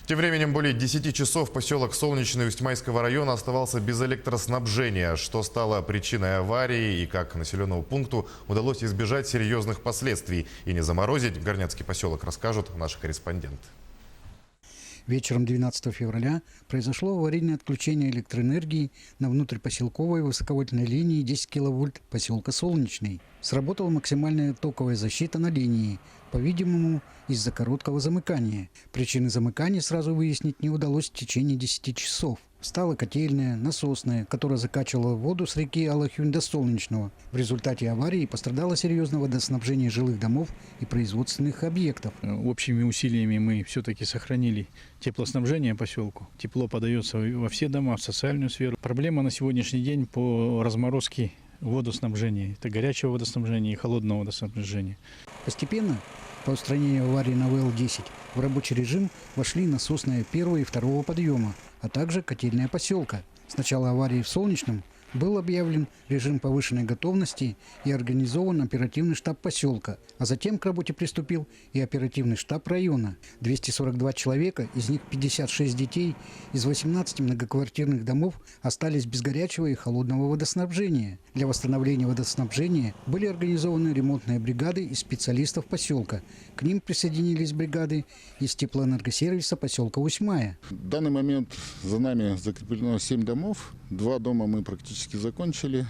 Тем временем более 10 часов поселок Солнечный Усть-Майского района оставался без электроснабжения, что стало причиной аварии и как населенному пункту удалось избежать серьезных последствий и не заморозить горняцкий поселок, расскажут наши корреспонденты. Вечером 12 февраля произошло аварийное отключение электроэнергии на внутрипоселковой высоковольтной линии 10 киловольт поселка Солнечный. Сработала максимальная токовая защита на линии, по-видимому, из-за короткого замыкания. Причины замыкания сразу выяснить не удалось в течение 10 часов. Стала котельная, насосная, которая закачивала воду с реки Алахюнь до Солнечного. В результате аварии пострадало серьезное водоснабжение жилых домов и производственных объектов. Общими усилиями мы все-таки сохранили теплоснабжение поселку. Тепло подается во все дома, в социальную сферу. Проблема на сегодняшний день по разморозке водоснабжения. Это горячего водоснабжения и холодного водоснабжения. Постепенно по устранению аварии на ВЛ-10 в рабочий режим вошли насосная первого и второго подъема, а также котельная поселка. С начала аварии в Солнечном был объявлен режим повышенной готовности и организован оперативный штаб поселка, а затем к работе приступил и оперативный штаб района. 242 человека, из них 56 детей, из 18 многоквартирных домов остались без горячего и холодного водоснабжения. Для восстановления водоснабжения были организованы ремонтные бригады из специалистов поселка. К ним присоединились бригады из теплоэнергосервиса поселка Усть-Мая. В данный момент за нами закреплено 7 домов. 2 дома мы практически закончили.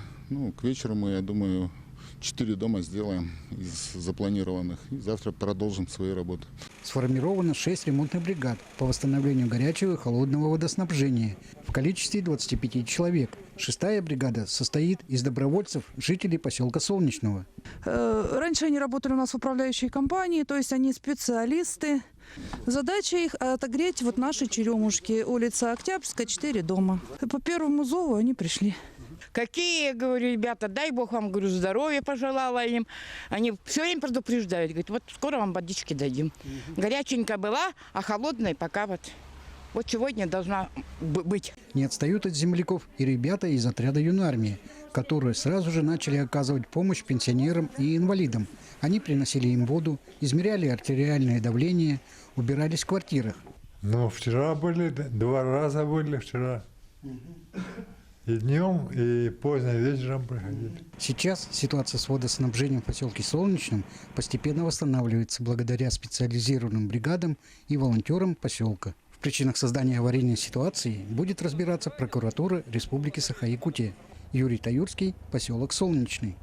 К вечеру мы, я думаю, 4 дома сделаем из запланированных. И завтра продолжим свои работы. Сформировано 6 ремонтных бригад по восстановлению горячего и холодного водоснабжения в количестве 25 человек. 6-я бригада состоит из добровольцев, жителей поселка Солнечного. Раньше они работали у нас в управляющей компании, то есть они специалисты. Задача их отогреть наши черемушки. Улица Октябрьская, 4 дома. По первому зову они пришли. Какие, говорю, ребята, дай Бог вам, говорю, здоровья пожелала им. Они все время предупреждают, говорят, вот скоро вам водички дадим. Горяченькая была, а холодная пока вот сегодня должна быть. Не отстают от земляков и ребята из отряда юнармии, которые сразу же начали оказывать помощь пенсионерам и инвалидам. Они приносили им воду, измеряли артериальное давление, убирались в квартирах. Вчера были, 2 раза были вчера. И днем, и поздно вечером приходили. Сейчас ситуация с водоснабжением в поселке Солнечном постепенно восстанавливается благодаря специализированным бригадам и волонтерам поселка. В причинах создания аварийной ситуации будет разбираться прокуратура Республики Саха-Якутия. Юрий Таюрский, поселок Солнечный.